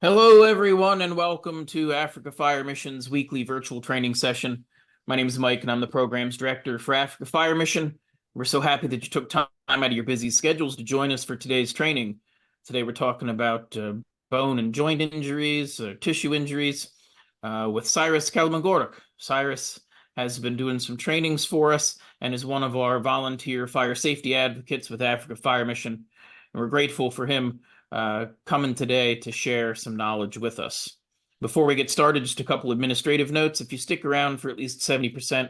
Hello, everyone, and welcome to Africa Fire Mission's weekly virtual training session. My name is Mike, and I'm the program's director for Africa Fire Mission. We're so happy that you took time out of your busy schedules to join us for today's training. Today, we're talking about bone and joint injuries, tissue injuries, with Cyrus Kalemungorok. Cyrus has been doing some trainings for us and is one of our volunteer fire safety advocates with Africa Fire Mission. And we're grateful for him coming today to share some knowledge with us. Before we get started, just a couple administrative notes. If you stick around for at least 70%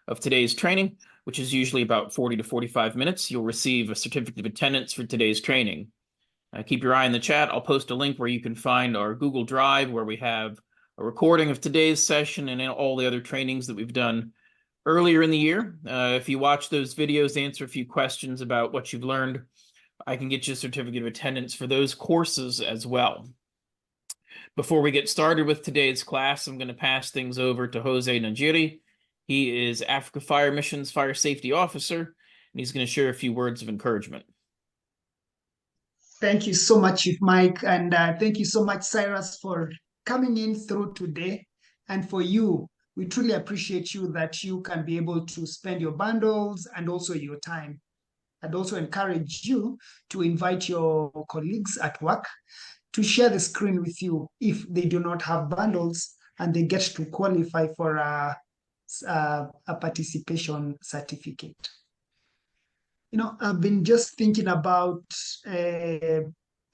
of today's training, which is usually about 40 to 45 minutes, you'll receive a certificate of attendance for today's training. Keep your eye on the chat. I'll post a link where you can find our Google Drive, where we have a recording of today's session and all the other trainings that we've done earlier in the year. If you watch those videos, answer a few questions about what you've learned, I can get you a certificate of attendance for those courses as well. Before we get started with today's class, I'm going to pass things over to Jose Najiri. He is Africa Fire Mission's Fire Safety Officer, and he's going to share a few words of encouragement. Thank you so much, Chief Mike, and thank you so much, Cyrus, for coming in through today. And for you, we truly appreciate you that you can be able to spend your bundles and also your time. I'd also encourage you to invite your colleagues at work to share the screen with you if they do not have bundles and they get to qualify for a participation certificate. You know, I've been just thinking about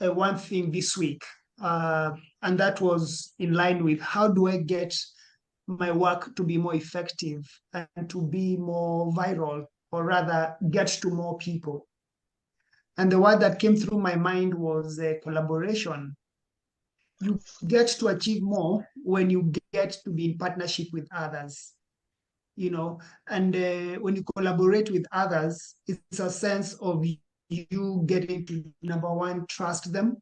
one thing this week, and that was in line with how do I get my work to be more effective and to be more viral, or rather get to more people. And the word that came through my mind was collaboration. You get to achieve more when you get to be in partnership with others, you know, and when you collaborate with others, it's a sense of you getting to, number one, trust them.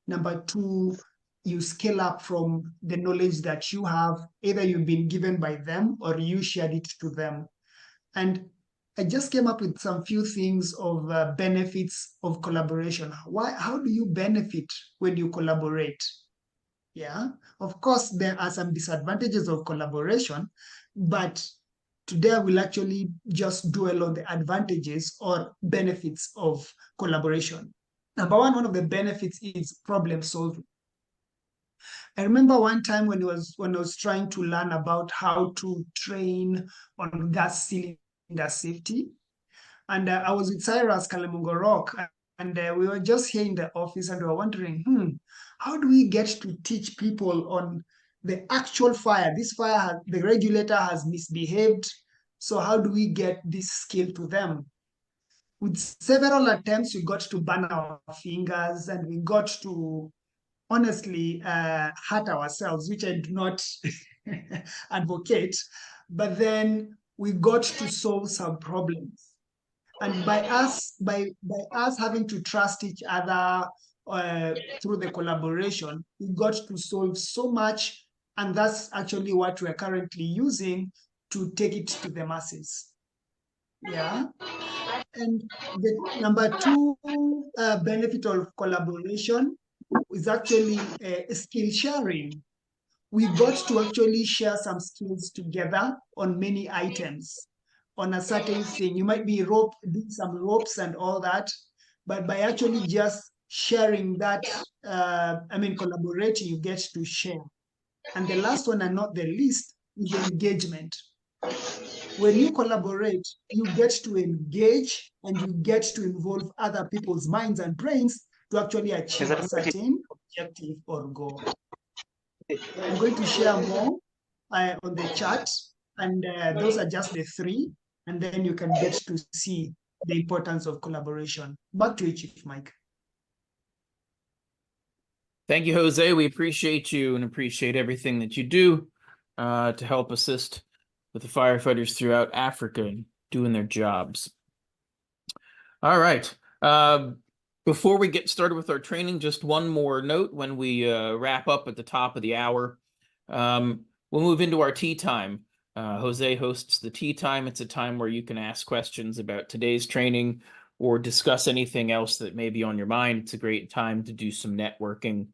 Number two, you scale up from the knowledge that you have, either you've been given by them or you shared it to them. And I just came up with some few things of benefits of collaboration. How do you benefit when you collaborate? Yeah, of course, there are some disadvantages of collaboration, but today I will actually just dwell on the advantages or benefits of collaboration. Number one of the benefits is problem solving. I remember one time when I was trying to learn about how to train on gas cylinder safety, and I was with Cyrus Kalemungorok, and we were just here in the office, and we were wondering, how do we get to teach people on the actual fire? This fire, the regulator has misbehaved, so how do we get this skill to them? With several attempts, we got to burn our fingers, and we got to honestly hurt ourselves, which I do not advocate. But then we got to solve some problems. And by us having to trust each other through the collaboration, we got to solve so much, and that's actually what we're currently using to take it to the masses. Yeah. And the number two benefit of collaboration is actually skill sharing. We got to actually share some skills together on many items on a certain thing. You might be doing some ropes and all that, but by actually just sharing that, collaborating, you get to share. And the last one, and not the least, is engagement. When you collaborate, you get to engage and you get to involve other people's minds and brains to actually achieve a certain objective or goal. I'm going to share more on the chat, and those are just the three, and then you can get to see the importance of collaboration. Back to you, Chief Mike. Thank you, Jose. We appreciate you and appreciate everything that you do to help assist with the firefighters throughout Africa and doing their jobs. All right. Before we get started with our training, just one more note when we wrap up at the top of the hour. We'll move into our tea time. Jose hosts the tea time. It's a time where you can ask questions about today's training or discuss anything else that may be on your mind. It's a great time to do some networking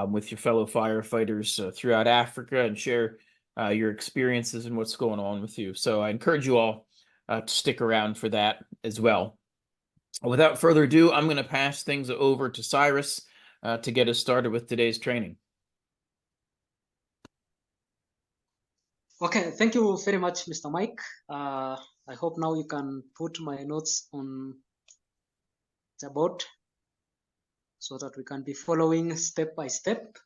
with your fellow firefighters throughout Africa and share your experiences and what's going on with you. So I encourage you all to stick around for that as well. Without further ado, I'm going to pass things over to Cyrus to get us started with today's training. Okay, thank you very much, Mr. Mike. I hope now you can put my notes on the board so that we can be following step by step.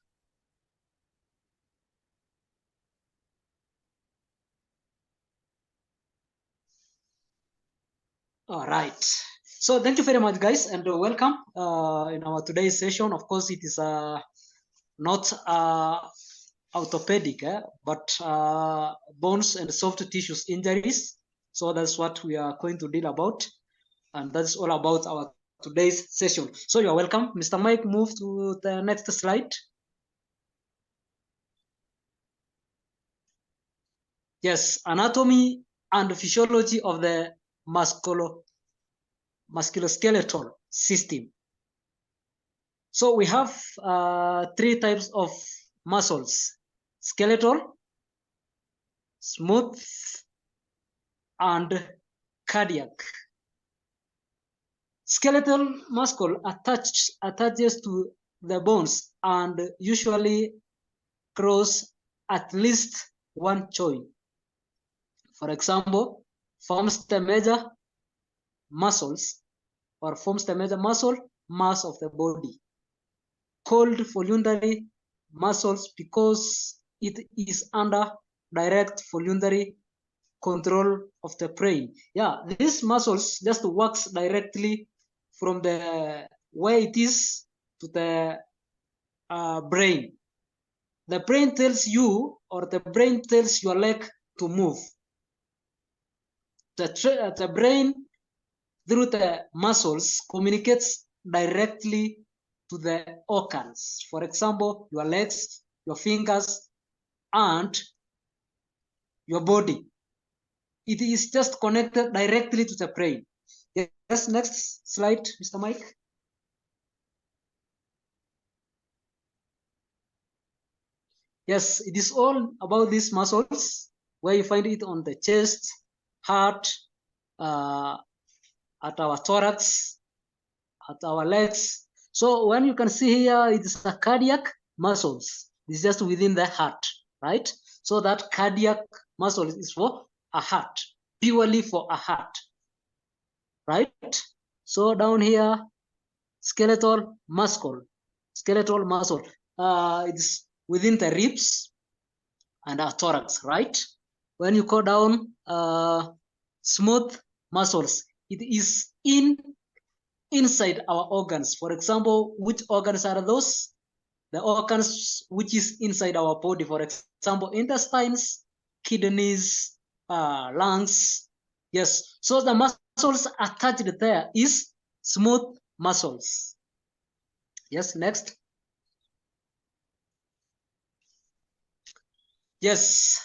All right. So thank you very much, guys, and welcome in our today's session. Of course, it is not orthopedic, but bones and soft tissues injuries. So that's what we are going to deal about, and that's all about our today's session. So you're welcome. Mr. Mike, move to the next slide. Yes, anatomy and physiology of the musculoskeletal system. So we have 3 types of muscles: skeletal, smooth, and cardiac. Skeletal muscle attaches to the bones and usually cross at least one joint. For example, forms the major muscles or forms the major muscle mass of the body, called voluntary muscles because it is under direct voluntary control of the brain. Yeah, these muscles just works directly from the way it is to the brain. The brain tells you, or the brain tells your leg to move. The brain, through the muscles, communicates directly to the organs. For example, your legs, your fingers, and your body. It is just connected directly to the brain. Yes, next slide, Mr. Mike. Yes, it is all about these muscles, where you find it on the chest, heart, at our thorax, at our legs. So when you can see here, it's a cardiac muscles. It's just within the heart, right? So that cardiac muscle is for a heart, purely for a heart, right? So down here, skeletal muscle. It's within the ribs and our thorax, right? When you go down, smooth muscles, it is inside our organs. For example, which organs are those? The organs which is inside our body. For example, intestines, kidneys, lungs. Yes. So the muscles attached there is smooth muscles. Yes. Next. Yes.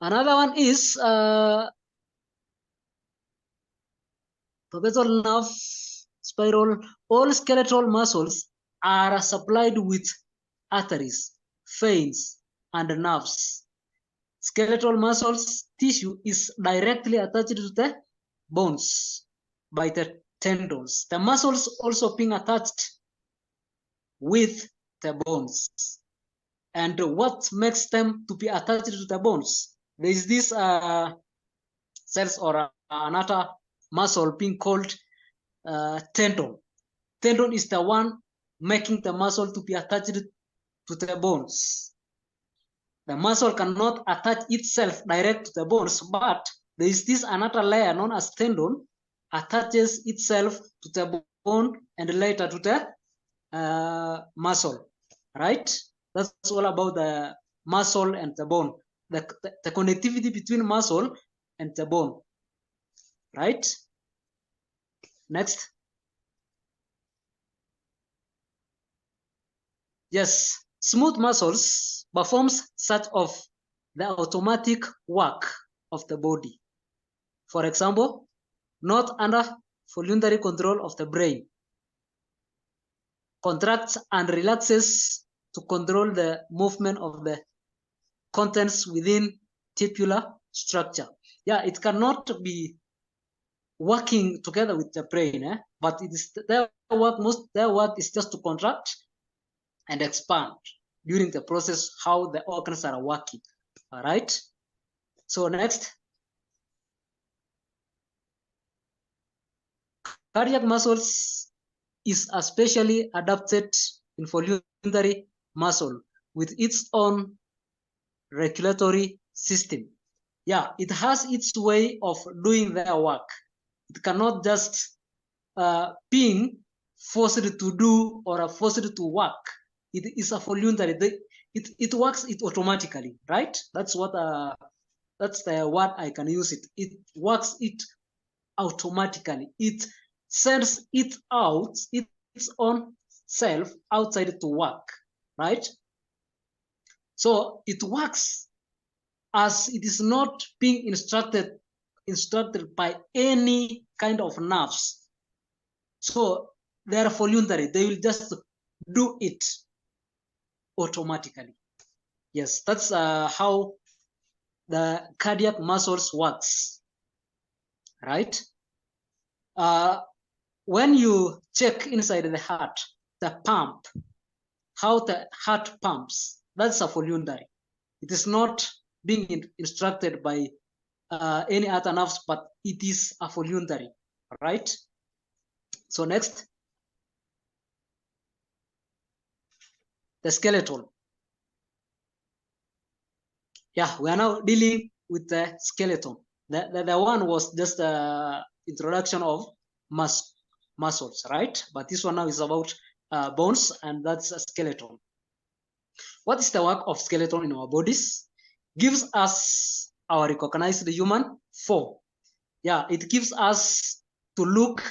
Another one is trapezial nerve, spiral. All skeletal muscles are supplied with arteries, veins, and nerves. Skeletal muscles tissue is directly attached to the bones by the tendons. The muscles also being attached with the bones. And what makes them to be attached to the bones? There is this cells or another muscle being called tendon. Tendon is the one making the muscle to be attached to the bones. The muscle cannot attach itself direct to the bones, but there is this another layer known as tendon attaches itself to the bone and later to the muscle, right? That's all about the muscle and the bone, the connectivity between muscle and the bone, right? Next. Yes, smooth muscles performs such of the automatic work of the body. For example, not under voluntary control of the brain. Contracts and relaxes to control the movement of the contents within tipular structure. Yeah, it cannot be working together with the brain, but it is their work is just to contract and expand during the process how the organs are working. All right. So next, cardiac muscles is especially adapted involuntary muscle with its own regulatory system. Yeah, it has its way of doing their work. It cannot just being forced to do or forced to work. It is a voluntary. It works it automatically, right? That's what that's the word I can use it. It works it automatically. It sends it out its own self outside to work, right? So it works as it is not being instructed by any kind of nerves. So they are voluntary. They will just do it automatically. Yes, that's how the cardiac muscles works, right? When you check inside the heart, the pump, how the heart pumps, that's a voluntary. It is not being instructed by any other nerves, but it is a voluntary, right? So next, the skeletal. Yeah, we are now dealing with the skeleton. The one was just introduction of muscles, right? But this one now is about bones, and that's a skeleton. What is the work of skeleton in our bodies? Gives us our recognized human form. Yeah, it gives us to look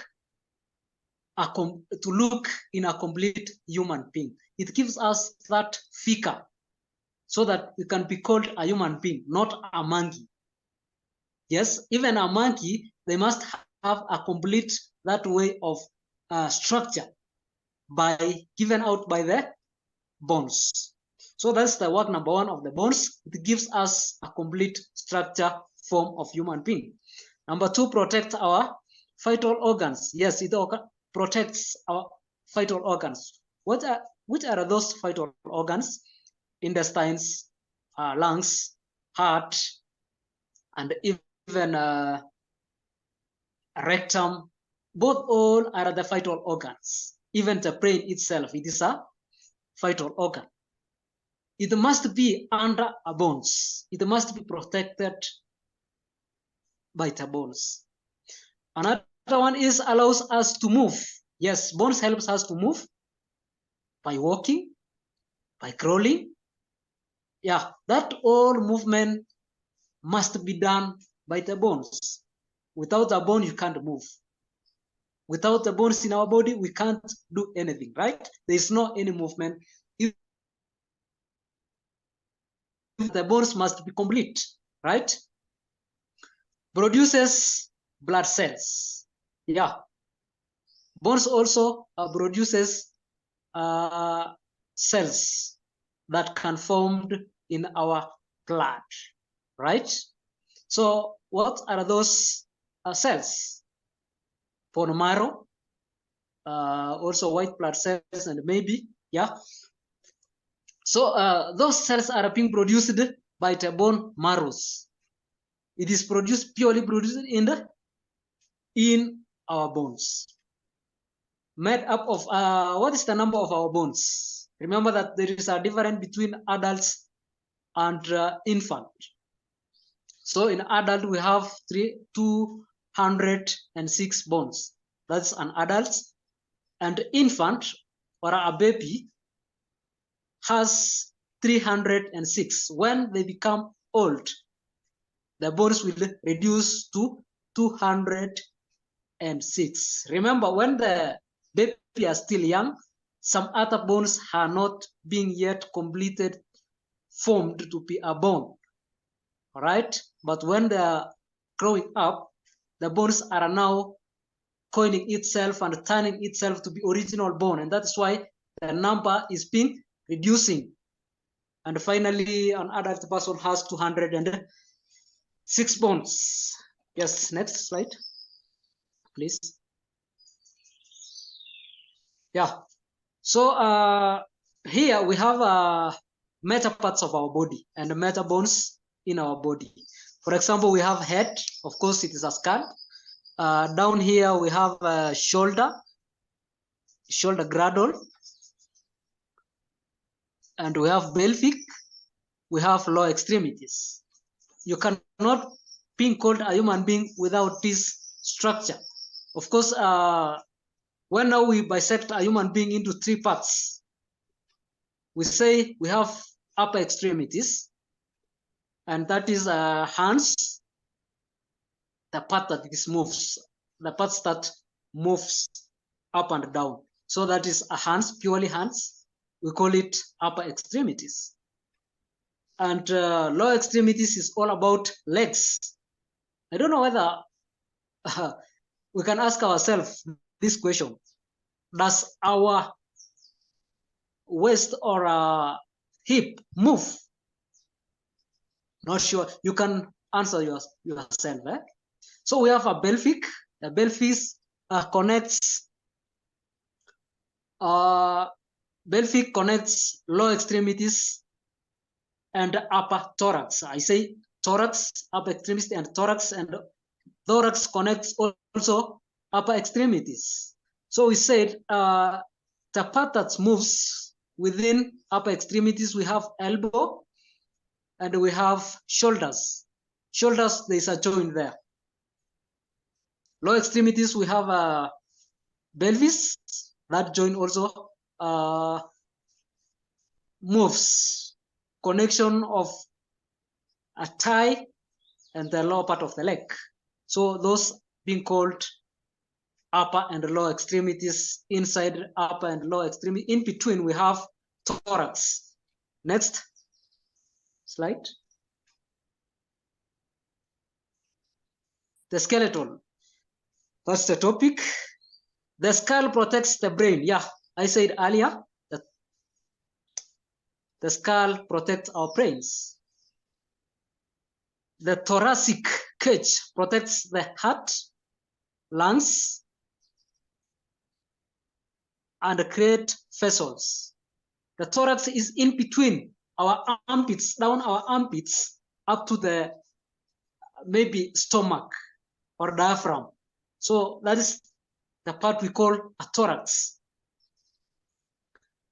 in a complete human being. It gives us that figure so that we can be called a human being, not a monkey. Yes, even a monkey, they must have a complete that way of structure given out by the bones. So that's the work number one of the bones. It gives us a complete structure form of human being. Number two, protects our vital organs. Yes, it protects our vital organs. Which are those vital organs? Intestines, lungs, heart, and even rectum. Both all are the vital organs. Even the brain itself, it is a vital organ. It must be under a bones. It must be protected by the bones. Another one is allows us to move. Yes, bones helps us to move by walking, by crawling. Yeah, that all movement must be done by the bones. Without the bone, you can't move. Without the bones in our body, we can't do anything, right? There is no any movement. The bones must be complete, right? Produces blood cells. Yeah. Bones also produces cells that can formed in our blood, right? So what are those cells? Bone marrow, also white blood cells, and maybe, yeah. So those cells are being produced by the bone marrows. It is purely produced in our bones. Made up of, what is the number of our bones? Remember that there is a difference between adults and infant. So in adult, we have 206 bones. That's an adult. And infant, or a baby, has 306. When they become old, the bones will reduce to 206. Remember, when the baby is still young, some other bones are not being yet completed, formed to be a bone. All right? But when they are growing up, the bones are now coiling itself and turning itself to be original bone, and that's why the number is being reducing. And finally, an adult person has 206 bones. Yes, next slide, please. Yeah. So here we have meta parts of our body and meta bones in our body. For example, we have head. Of course, it is a skull. Down here we have shoulder girdle, and we have pelvic. We have lower extremities. You cannot be called a human being without this structure. Of course, when now we bisect a human being into 3 parts, we say we have upper extremities, and that is hands, the part that this moves, the parts that moves up and down. So that is a hands, purely hands. We call it upper extremities. And lower extremities is all about legs. I don't know whether we can ask ourselves this question. Does our waist or hip move? Not sure. You can answer yourself. So we have a pelvic. The pelvic connects lower extremities and upper thorax. I say thorax, upper extremity, and thorax connects also upper extremities. So we said the part that moves within upper extremities, we have elbow and we have shoulders. Shoulders, there is a joint there. Lower extremities, we have pelvis. That joint also moves. Connection of a thigh and the lower part of the leg. So those being called upper and lower extremities. Inside upper and lower extremity, in between we have thorax. Next slide. The skeleton. That's the topic. The skull protects the brain. Yeah, I said earlier that the skull protects our brains. The thoracic cage protects the heart, lungs, and create vessels. The thorax is in between our armpits, down our armpits, up to the maybe stomach or diaphragm. So that is the part we call a thorax.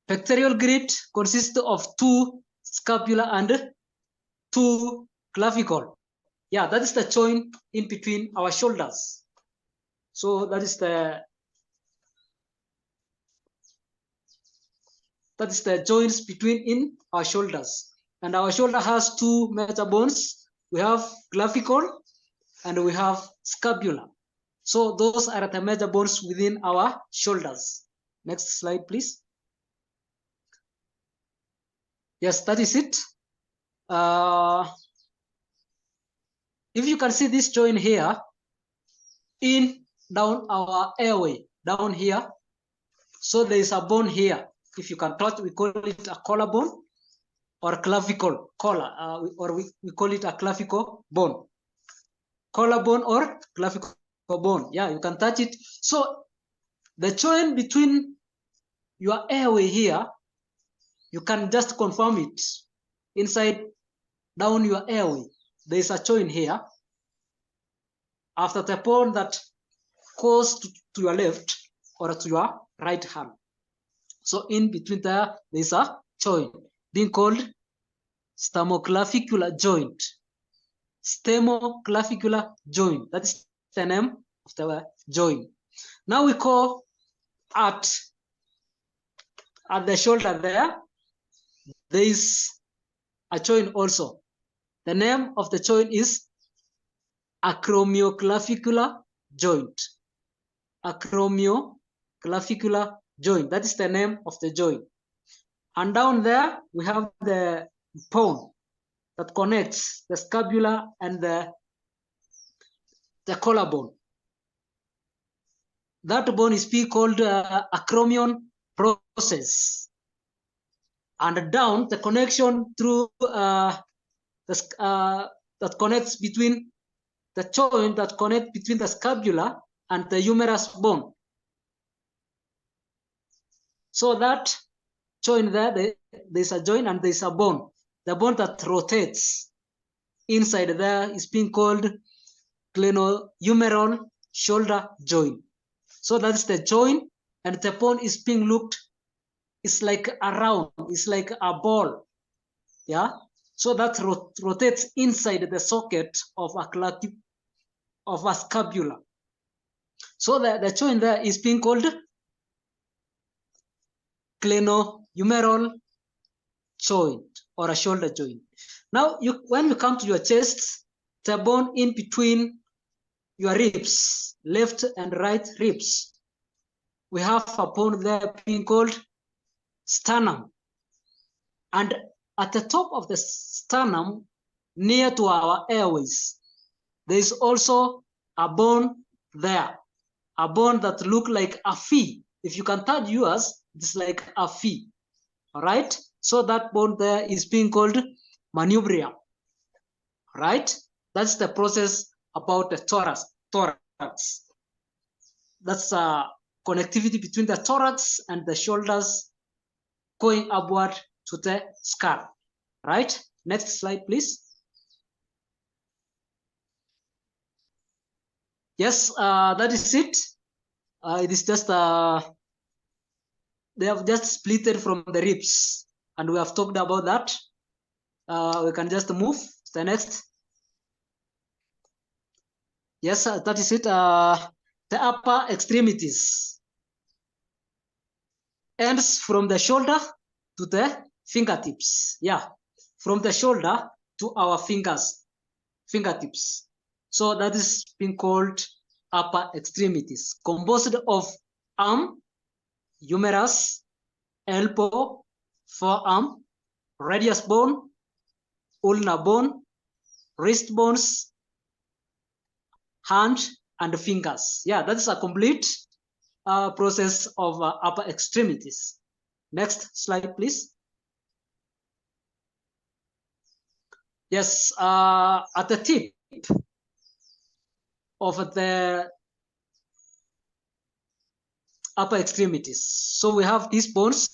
Pectoral grid consists of 2 scapula and 2 clavicle. Yeah, that is the joint in between our shoulders. So that is the joints between in our shoulders. And our shoulder has 2 major bones. We have clavicle and we have scapula. So those are the major bones within our shoulders. Next slide, please. Yes, that is it. If you can see this joint here, down our airway, down here. So there is a bone here. If you can touch, we call it a collarbone or clavicle collar, or we call it a clavicle bone. Collarbone or clavicle bone. Yeah, you can touch it. So the joint between your airway here, you can just confirm it. Inside, down your airway, there is a joint here. After the bone that goes to your left or to your right hand. So in between there is a joint being called sternoclavicular joint. Sternoclavicular joint. That is the name of the joint. Now we call at the shoulder there is a joint also. The name of the joint is acromioclavicular joint. Acromioclavicular joint. That is the name of the joint. And down there we have the bone that connects the scapula and the the collarbone. That bone is being called acromion process. And down, the connection through that connects between the joint that connects between the scapula and the humerus bone. So that joint there, there's a joint and there's a bone. The bone that rotates inside there is being called glenohumeral shoulder joint. So that's the joint, and the bone is being looked, it's like a round, it's like a ball. Yeah. So that rotates inside the socket of a scapula. So the joint there is being called glenohumeral joint or a shoulder joint. Now, when you come to your chest, the bone in between your ribs, left and right ribs, we have a bone there being called sternum. And at the top of the sternum, near to our airways, there is also a bone there, a bone that looks like a V. If you can touch yours, it's like a V. All right. So that bone there is being called manubrium. Right. That's the process about the thorax. That's a connectivity between the thorax and the shoulders going upward to the skull. Right. Next slide, please. Yes, that is it. It is just they have just splitted from the ribs, and we have talked about that. We can just move to the next. Yes, that is it. The upper extremities ends from the shoulder to the fingertips. Yeah, from the shoulder to our fingertips. So that is being called upper extremities, composed of arm, humerus, elbow, forearm, radius bone, ulnar bone, wrist bones, hand, and fingers. Yeah, that's a complete process of upper extremities. Next slide, please. Yes, at the tip of the upper extremities. So we have these bones.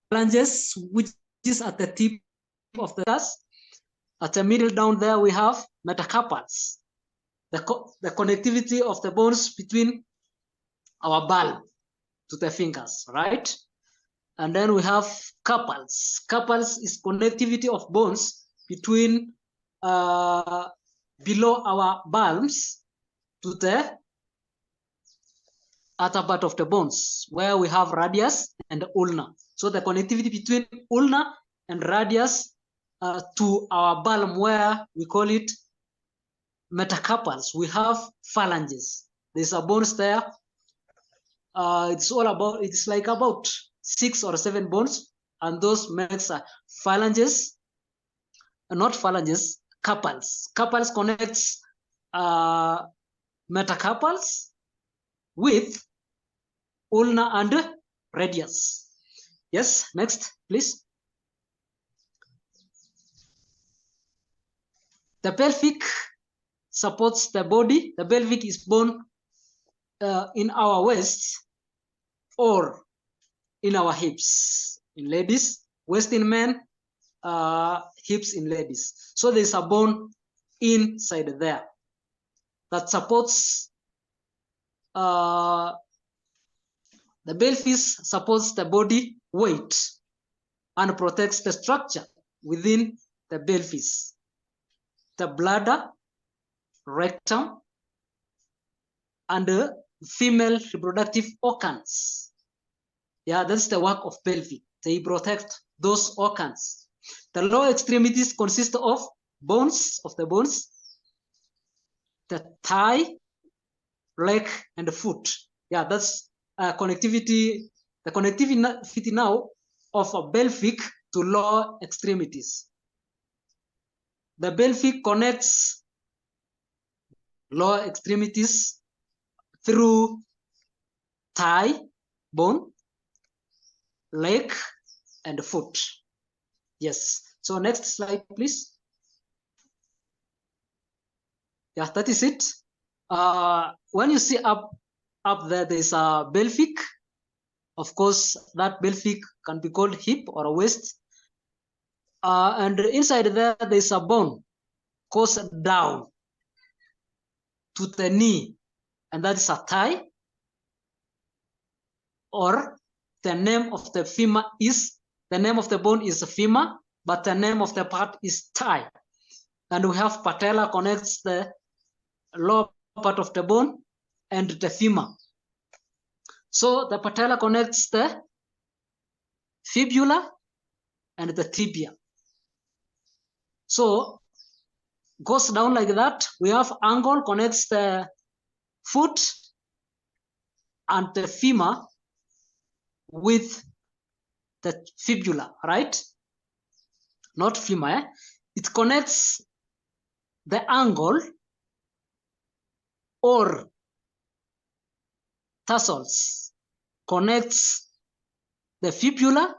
Phalanges, which is at the tip of the dust. At the middle down there, we have metacarpals, the connectivity of the bones between our palm to the fingers, right? And then we have carpals. Carpals is connectivity of bones between below our palms to the other part of the bones, where we have radius and ulna. So the connectivity between ulna and radius to our palm, where we call it metacarpals, we have phalanges. There's a bones there. It's like about 6 or 7 bones, and those makes phalanges, not phalanges, carpals. Carpals connects metacarpals with ulna and radius. Yes, next, please. The pelvic supports the body. The pelvic is bone in our waist or in our hips. In ladies, waist in men, hips in ladies. So there's a bone inside there that supports the pelvis, supports the body weight and protects the structure within the pelvis. The bladder, rectum, and the female reproductive organs. Yeah, that's the work of pelvic. They protect those organs. The lower extremities consist of bones, the thigh, leg, and the foot. Yeah, that's connectivity. The connectivity now of a pelvic to lower extremities. The pelvic connects lower extremities through thigh bone, leg, and foot. Yes. So next slide, please. Yeah, that is it. When you see up there, there's a pelvic. Of course, that pelvic can be called hip or waist. And inside there, there's a bone goes down to the knee, and that is a thigh. Or the name of the femur is, the name of the bone is femur, but the name of the part is thigh. And we have patella connects the lower part of the bone and the femur. So the patella connects the fibula and the tibia. So goes down like that. We have angle connects the foot and the femur with the fibula, right? Not femur. Eh? It connects the angle or tarsals, connects the fibula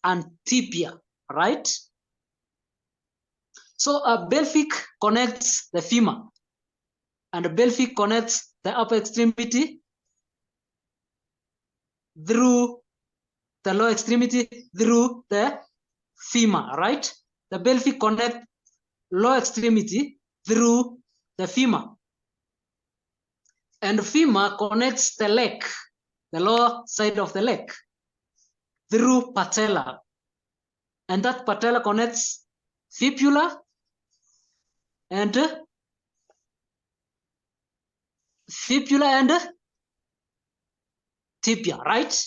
and tibia, right? So a pelvic connects the femur, and a pelvic connects the upper extremity through the lower extremity through the femur, right? The pelvic connects lower extremity through the femur. And femur connects the leg, the lower side of the leg, through patella. And that patella connects fibula and tibia, right?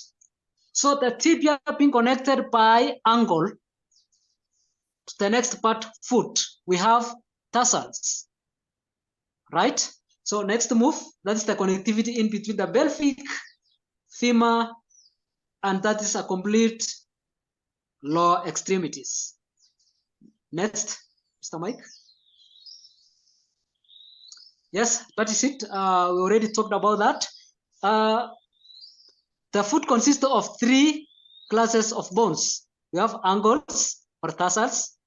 So the tibia being connected by angle to the next part, foot, we have tarsals, right? So next move, that's the connectivity in between the pelvic, femur, and that is a complete lower extremities. Next, Mr. Mike. Yes, that is it. We already talked about that. The foot consists of 3 classes of bones. We have angles or tarsals,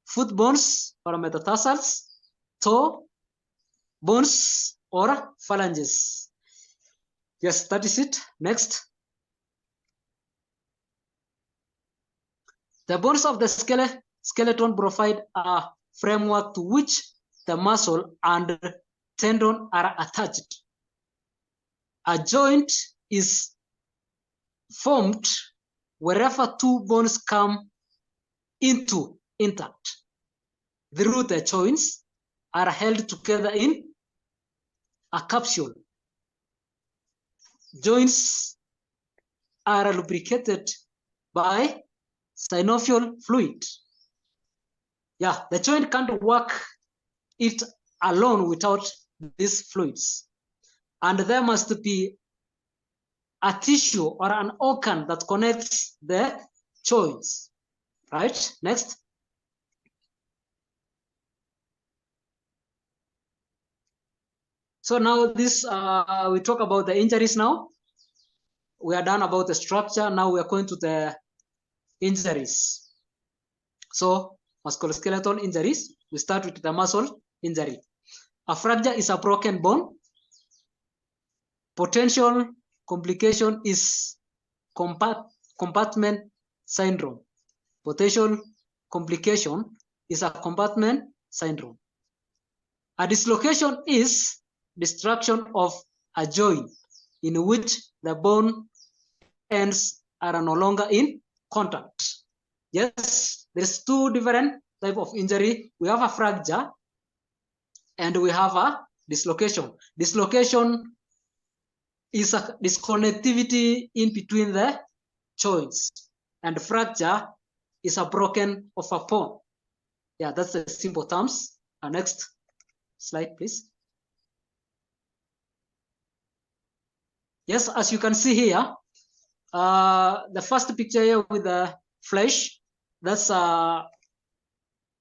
foot bones or metatarsals, toe bones or phalanges. Yes, that is it. Next. The bones of the skeleton provide a framework to which the muscle and tendon are attached. A joint is formed wherever 2 bones come into intact. Through the joints are held together in a capsule. Joints are lubricated by synovial fluid. Yeah, the joint can't work it alone without these fluids. And there must be a tissue or an organ that connects the joints, right? Next. So now this, we talk about the injuries now. We are done about the structure. Now we are going to the injuries. So musculoskeletal injuries, we start with the muscle injury. A fracture is a broken bone. Potential complication is compartment syndrome. Potential complication is a compartment syndrome. A dislocation is destruction of a joint in which the bone ends are no longer in contact. Yes, there's 2 different types of injury. We have a fracture and we have a dislocation. Dislocation is a disconnectivity in between the joints, and fracture is a broken of a bone. Yeah, that's the simple terms. Next. slide, please. Yes, as you can see here, the first picture here with the flesh, that's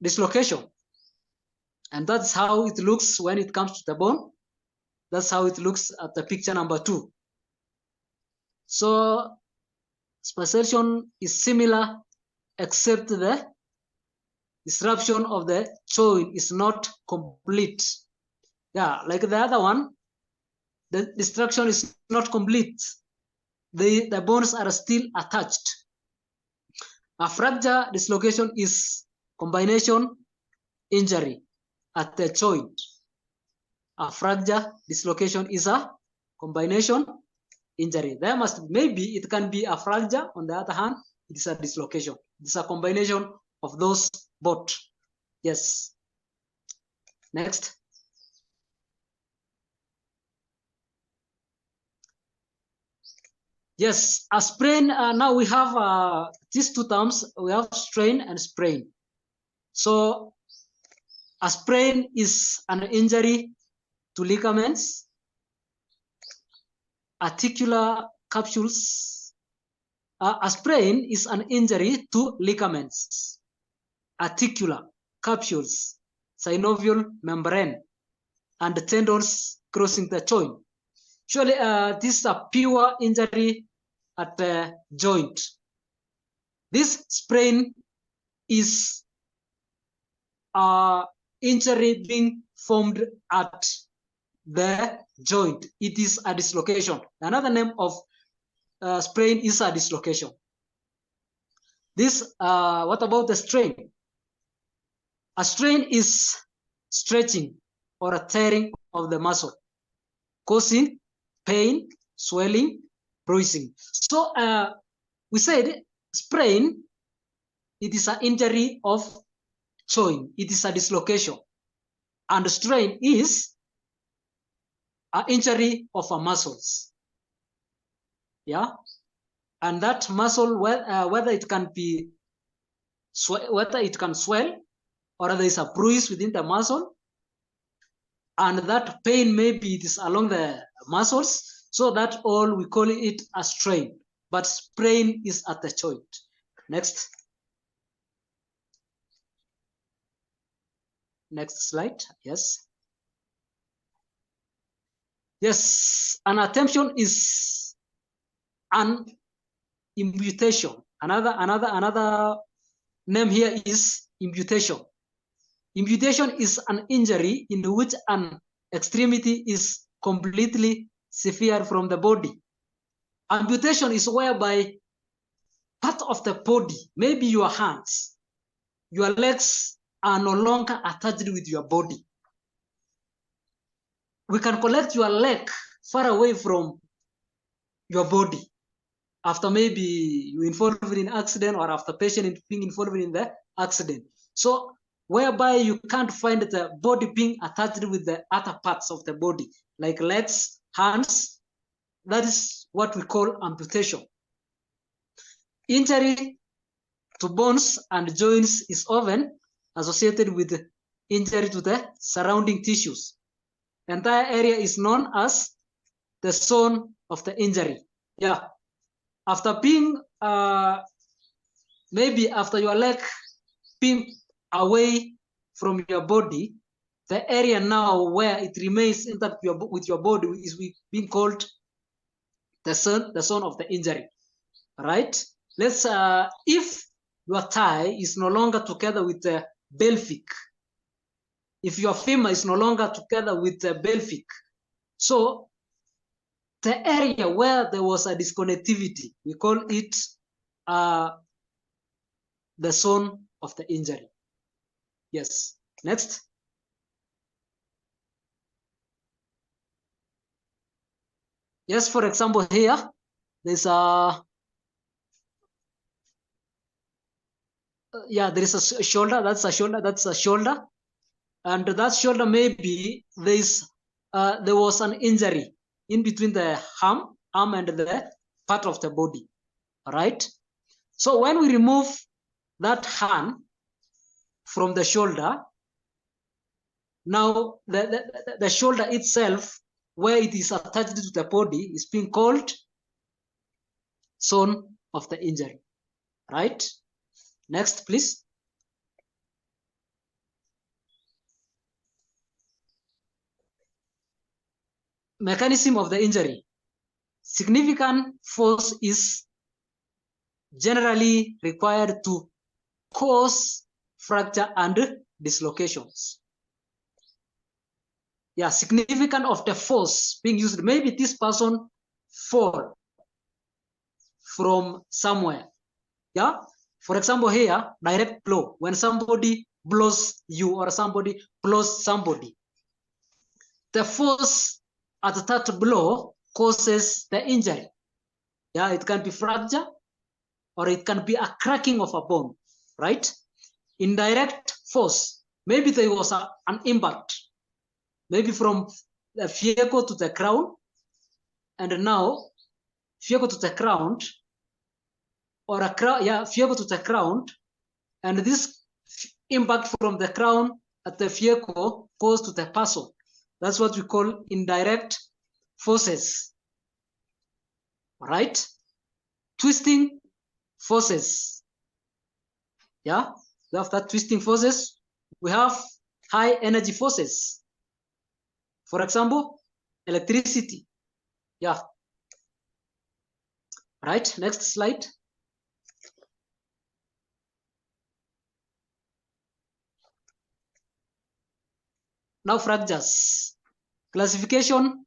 dislocation. And that's how it looks when it comes to the bone. That's how it looks at the picture number 2. So speciation is similar, except the disruption of the joint is not complete. Yeah, like the other one, the destruction is not complete. The bones are still attached. A fracture dislocation is combination injury at the joint. A fracture dislocation is a combination injury. There must maybe it can be a fracture. On the other hand, it is a dislocation. It's a combination of those both. Yes. Next. Yes, a sprain. Now we have these two terms. We have strain and sprain. So a sprain is an injury to ligaments, articular capsules. A sprain is an injury to ligaments, articular capsules, synovial membrane, and the tendons crossing the joint. Surely, this is a pure injury at the joint. This sprain is injury being formed at the joint. It is a dislocation. Another name of sprain is a dislocation. This, what about the strain? A strain is stretching or a tearing of the muscle, causing pain, swelling, bruising. So we said sprain, it is an injury of joint. It is a dislocation. And strain is an injury of our muscles. Yeah. And that muscle, whether it can be, whether it can swell, or there is a bruise within the muscle, and that pain maybe it is along the muscles. So that all we call it a strain, but sprain is at the joint. Next. Next slide. Yes. Yes, an attention is an imputation. Another name here is imputation. Imputation is an injury in which an extremity is completely severed from the body. Amputation is whereby part of the body, maybe your hands, your legs are no longer attached with your body. We can collect your leg far away from your body after maybe you involved in an accident or after patient being involved in the accident. So whereby you can't find the body being attached with the other parts of the body, like legs, hands. That is what we call amputation. Injury to bones and joints is often associated with injury to the surrounding tissues. The entire area is known as the zone of the injury. Yeah. After being, maybe after your leg being away from your body, the area now where it remains intact with your body is being called the zone of the injury, right? Let's, if your thigh is no longer together with the pelvic, if your femur is no longer together with the pelvic, so the area where there was a disconnectivity, we call it the zone of the injury. Yes. Next. Yes, for example, here there's a there is a shoulder. That's a shoulder. That's a shoulder, and that shoulder maybe there was an injury in between the arm and the part of the body. All right. So when we remove that hand from the shoulder, Now, the shoulder itself, where it is attached to the body, is being called zone of the injury, right? Next, please. Mechanism of the injury. Significant force is generally required to cause fracture and dislocations. Yeah, significant of the force being used. Maybe this person fall from somewhere. Yeah, for example, here, direct blow. When somebody blows you or somebody blows somebody, the force at that blow causes the injury. Yeah, it can be fracture or it can be a cracking of a bone, right? Indirect force, maybe there was an impact, maybe from the vehicle to the ground, and now vehicle to the ground, or vehicle to the ground, and this impact from the ground at the vehicle goes to the person. That's what we call indirect forces, right? Twisting forces. Yeah, we have that twisting forces. We have high energy forces. For example, electricity. Yeah. Right, next slide. Now fractures. Classification.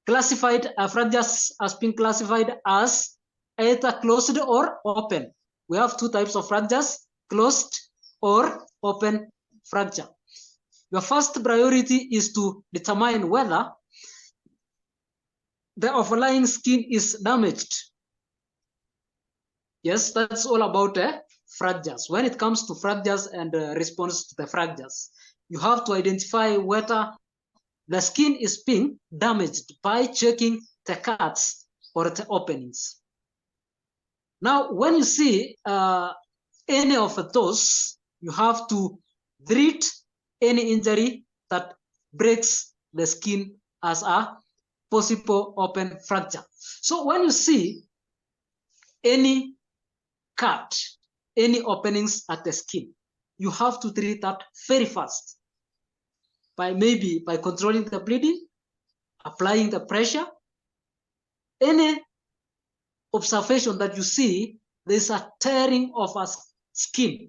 Classified fractures has been classified as either closed or open. We have two types of fractures, closed or open fracture. Your first priority is to determine whether the overlying skin is damaged. Yes, that's all about fractures. When it comes to fractures and response to the fractures, you have to identify whether the skin is being damaged by checking the cuts or the openings. Now, when you see any of those, you have to treat any injury that breaks the skin as a possible open fracture. So when you see any cut, any openings at the skin, you have to treat that very fast by controlling the bleeding, applying the pressure. Any observation that you see, there's a tearing of a skin,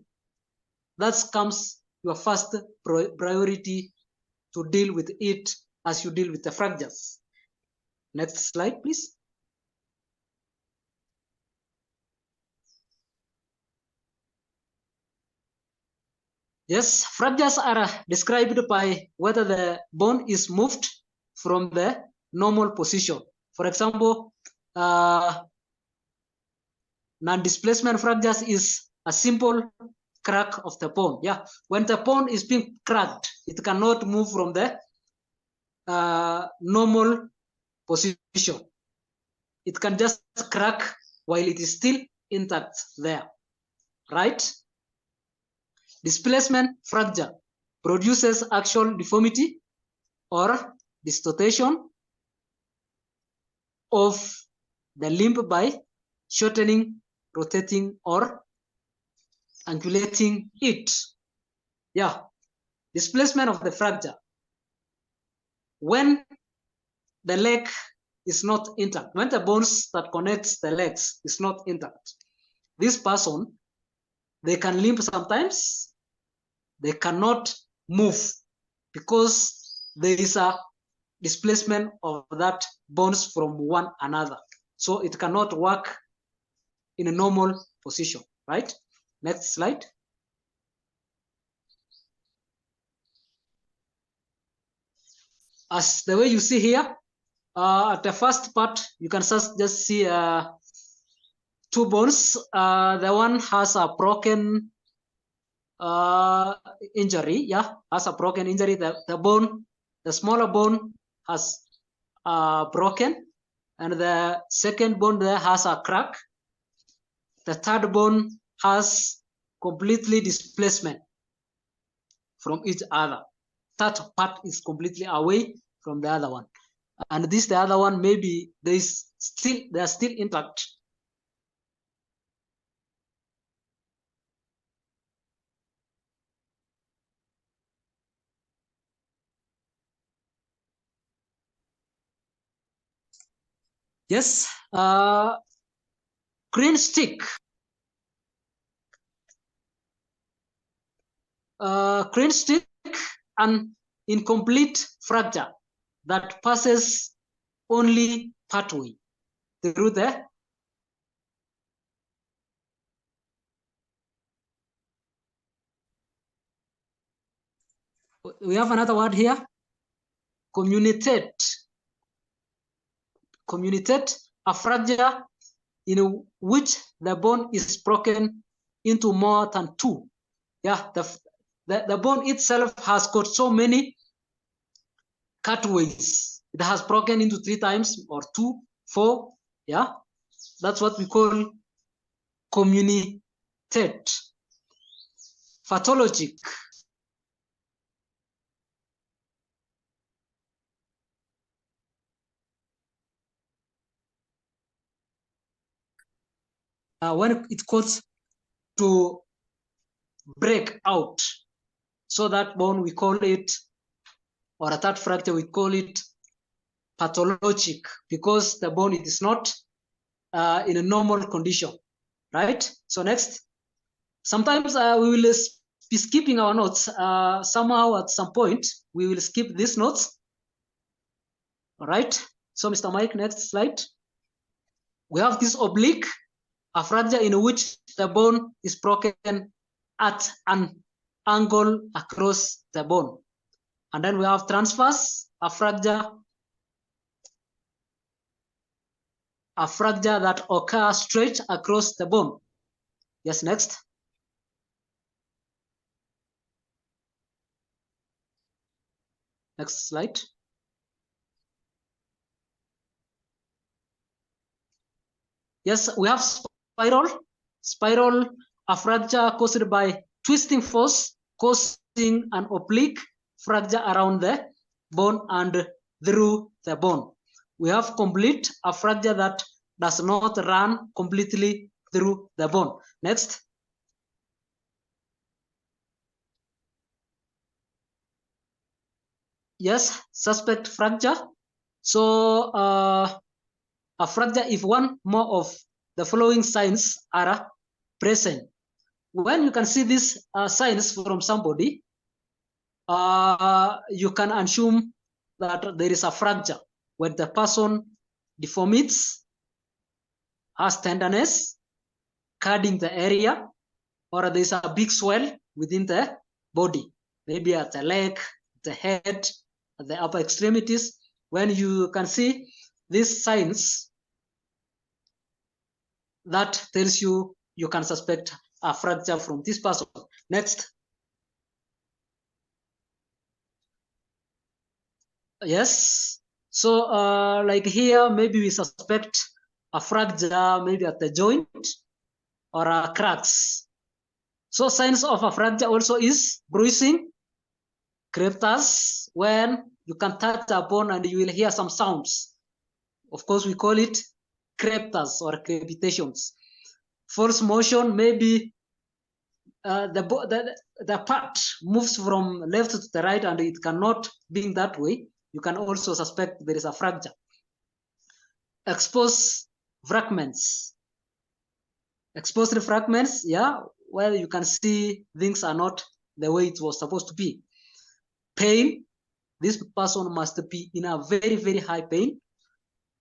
that comes your first priority to deal with it as you deal with the fractures. Next slide, please. Yes, fractures are described by whether the bone is moved from the normal position. For example, non-displacement fractures is a simple crack of the bone. Yeah, when the bone is being cracked, it cannot move from the normal position. It can just crack while it is still intact there, right? Displacement fracture produces actual deformity or distortion of the limb by shortening, rotating, or angulating it. Yeah, displacement of the fracture. When the leg is not intact, when the bones that connects the legs is not intact, this person, they can limp sometimes, they cannot move because there is a displacement of that bones from one another. So it cannot work in a normal position, right? Next slide. As the way you see here, at the first part, you can just see two bones. The one has a broken injury, yeah, has a broken injury. The bone, the smaller bone has broken, and the second bone there has a crack. The third bone has completely displacement from each other. that part is completely away from the other one. And the other one, maybe they are still intact. Yes, green stick. Green stick, an incomplete fracture that passes only partway through the we have another word here, communicate. Communicate, a fracture in which the bone is broken into more than two. Yeah, the bone itself has got so many cutways. It has broken into 3 times or 2, 4. Yeah, that's what we call communicate. Pathologic. When it goes to break out, so that bone we call it, or a third fracture we call it pathologic, because the bone is not in a normal condition, right? So next, sometimes we will be skipping our notes. Somehow at some point we will skip these notes. All right, so Mr. Mike, next slide. We have this oblique, a fracture in which the bone is broken at an angle across the bone. And then we have transverse, a fracture that occurs straight across the bone. Yes, next. Next slide. Yes, we have spiral. Spiral, a fracture caused by twisting force, causing an oblique fracture around the bone and through the bone. We have complete, a fracture that does not run completely through the bone. Next. Yes, suspect fracture. So a fracture if one more of the following signs are present. When you can see these signs from somebody, you can assume that there is a fracture when the person deformates, has tenderness, cutting the area, or there is a big swell within the body, maybe at the leg, the head, at the upper extremities. When you can see these signs, that tells you you can suspect a fracture from this person. Next. Yes. So like here, maybe we suspect a fracture maybe at the joint or cracks. So signs of a fracture also is bruising, crepitus, when you can touch a bone and you will hear some sounds. Of course, we call it crepitus or crepitations. Force motion, maybe the part moves from left to the right and it cannot be that way. You can also suspect there is a fracture. Exposed fragments. Exposed fragments, yeah, well, you can see things are not the way it was supposed to be. Pain, this person must be in a very, very high pain.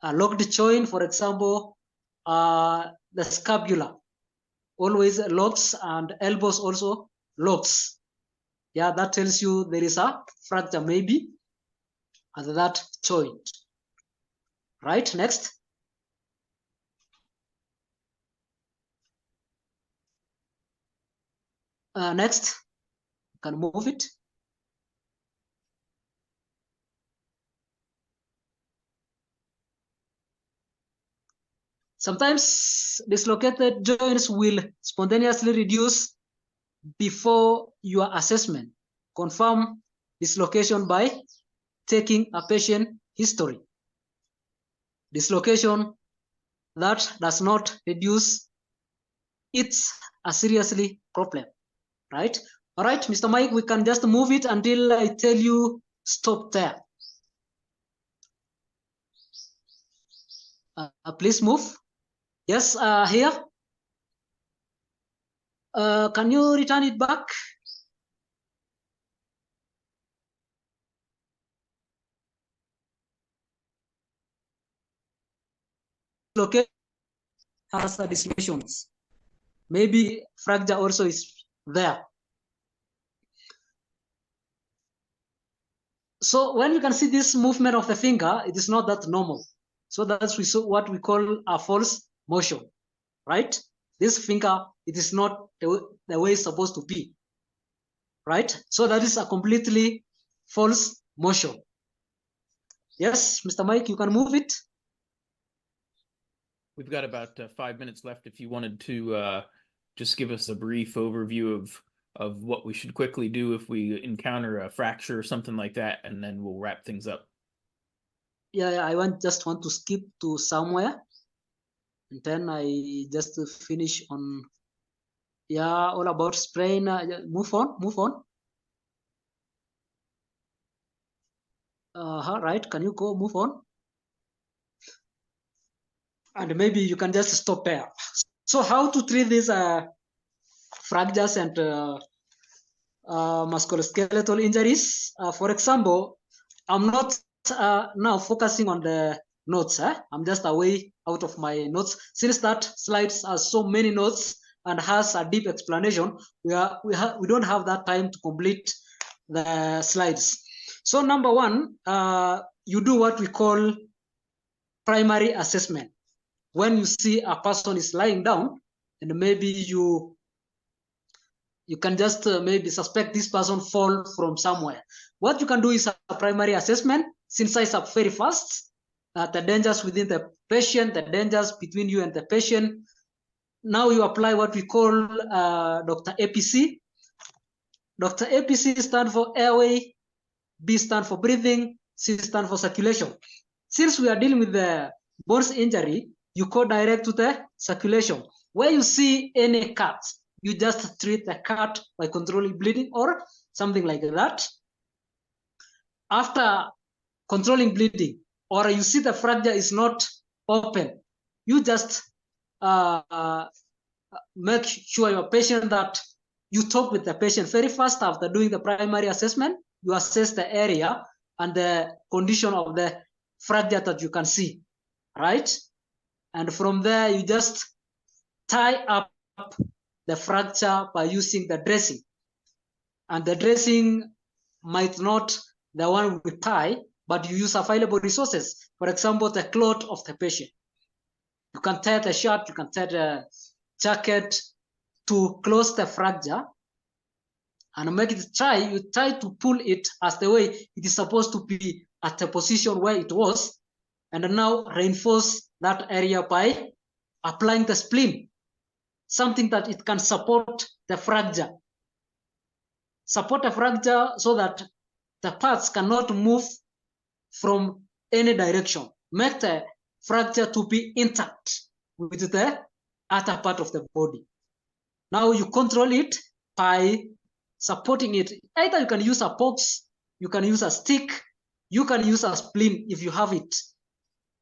A locked joint, for example, the scapula always locks, and elbows also locks. Yeah, that tells you there is a fracture maybe at that joint. Right, next. Next, you can move it. Sometimes dislocated joints will spontaneously reduce before your assessment. Confirm dislocation by taking a patient history. Dislocation that does not reduce, it's a seriously problem, right? All right, Mr. Mike, we can just move it until I tell you stop there. Please move. Yes, here. Can you return it back? Locate has dislocations. Maybe fracture also is there. So when you can see this movement of the finger, it is not that normal. So that's what we call a false motion, right? This finger, it is not the way it's supposed to be, right? So that is a completely false motion. Yes, Mr. Mike, you can move it. We've got about 5 minutes left. If you wanted to just give us a brief overview of what we should quickly do if we encounter a fracture or something like that, and then we'll wrap things up. Yeah, I just want to skip to somewhere, and then I just finish on, yeah, all about sprain. Move on. Right, can you go move on? And maybe you can just stop there. So how to treat these fractures and musculoskeletal injuries? For example, I'm not now focusing on the notes. I'm just away out of my notes. Since that slides has so many notes and has a deep explanation, we don't have that time to complete the slides. So number one, you do what we call primary assessment. When you see a person is lying down, and maybe you can just maybe suspect this person fall from somewhere. What you can do is a primary assessment, synthesize up very fast the dangers within the patient, the dangers between you and the patient. Now you apply what we call Dr. APC. Dr. APC stands for airway, B stands for breathing, C stands for circulation. Since we are dealing with the bones injury, you go direct to the circulation. Where you see any cut, you just treat the cut by controlling bleeding or something like that. After controlling bleeding, or you see the fracture is not open, you just make sure your patient that you talk with the patient very fast after doing the primary assessment. You assess the area and the condition of the fracture that you can see, right? And from there, you just tie up the fracture by using the dressing. And the dressing might not the one we tie, but you use available resources. For example, the cloth of the patient. You can tie the shirt, you can tie the jacket to close the fracture and make it you try to pull it as the way it is supposed to be at the position where it was, and now reinforce that area by applying the spleen, something that it can support the fracture. Support the fracture so that the parts cannot move from any direction. Make the fracture to be intact with the other part of the body. Now you control it by supporting it. Either you can use a box, you can use a stick, you can use a spleen if you have it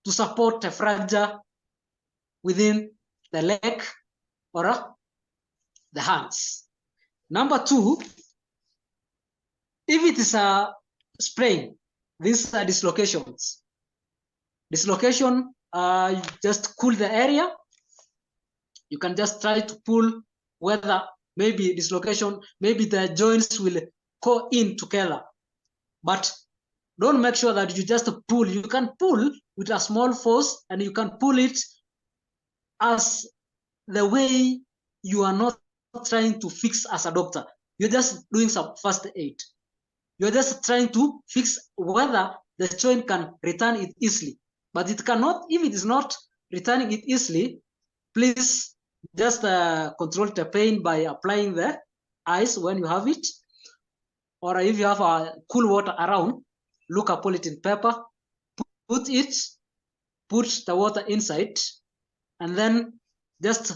to support the fracture within the leg or the hands. Number two, if it is a sprain, these are dislocations. Dislocation, you just cool the area. You can just try to pull whether maybe dislocation, maybe the joints will go in together. But don't make sure that you just pull. You can pull with a small force and you can pull it as the way you are not trying to fix as a doctor. You're just doing some first aid. You're just trying to fix whether the joint can return it easily. But it cannot, if it is not returning it easily, please just control the pain by applying the ice when you have it. or if you have a cool water around, look at polythene paper, put the water inside, and then just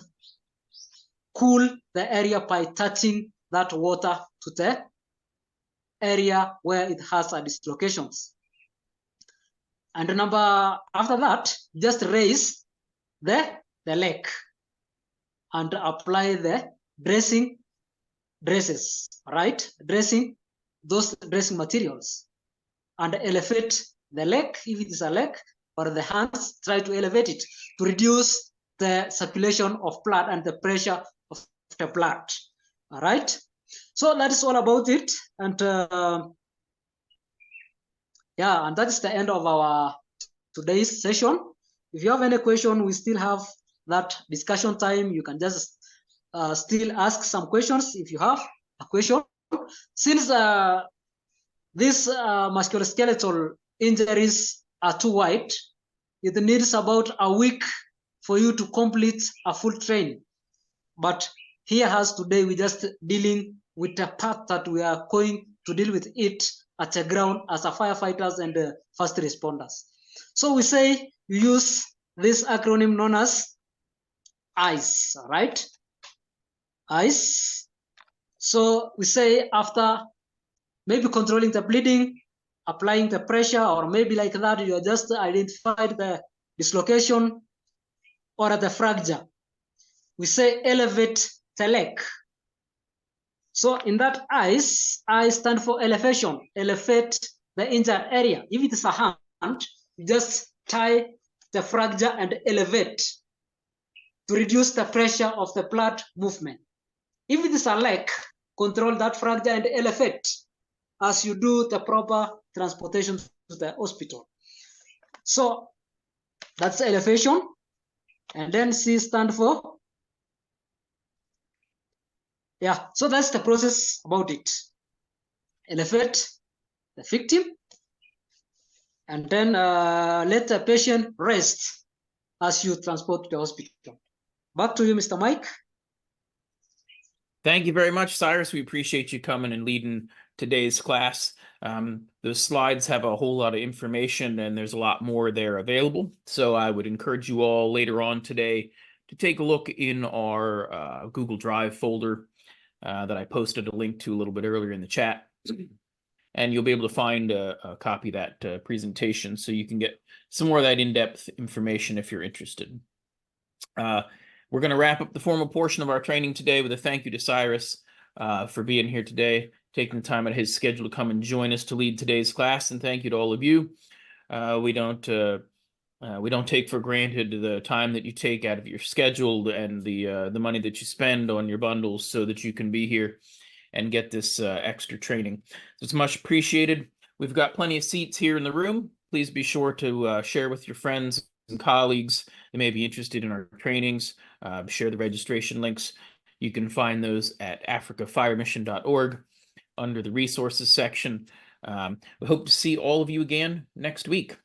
cool the area by touching that water to the area where it has a dislocations. And after that, just raise the leg and apply the dresses, right? Those dressing materials, and elevate the leg, if it is a leg, or the hands, try to elevate it to reduce the circulation of blood and the pressure of the blood. All right. So that is all about it. And yeah, and that is the end of our today's session. If you have any question, we still have that discussion time. You can just still ask some questions if you have a question. Since these musculoskeletal injuries are too wide, it needs about a week for you to complete a full training. But here as today, we're just dealing with the part that we are going to deal with it at the ground as a firefighters and first responders. So we say you use this acronym known as ICE, right? ICE. So we say after maybe controlling the bleeding, applying the pressure, or maybe like that, you just identified the dislocation or the fracture. We say elevate the leg. So in that ICE, I stand for elevation, elevate the injured area. If it is a hand, you just tie the fracture and elevate to reduce the pressure of the blood movement. If it is a leg, control that fracture and elevate as you do the proper transportation to the hospital. So that's elevation. And then C stand for, yeah, so that's the process about it. Elevate the victim, and then let the patient rest as you transport to the hospital. Back to you, Mr. Mike. Thank you very much, Cyrus. We appreciate you coming and leading today's class. Those slides have a whole lot of information, and there's a lot more there available. So I would encourage you all later on today to take a look in our Google Drive folder that I posted a link to a little bit earlier in the chat. And you'll be able to find a copy of that presentation so you can get some more of that in-depth information if you're interested. We're going to wrap up the formal portion of our training today with a thank you to Cyrus for being here today, taking the time out of his schedule to come and join us to lead today's class. And thank you to all of you. We don't take for granted the time that you take out of your schedule and the money that you spend on your bundles so that you can be here and get this extra training. So it's much appreciated. We've got plenty of seats here in the room. Please be sure to share with your friends and colleagues that may be interested in our trainings. Share the registration links. You can find those at africafiremission.org under the resources section. We hope to see all of you again next week.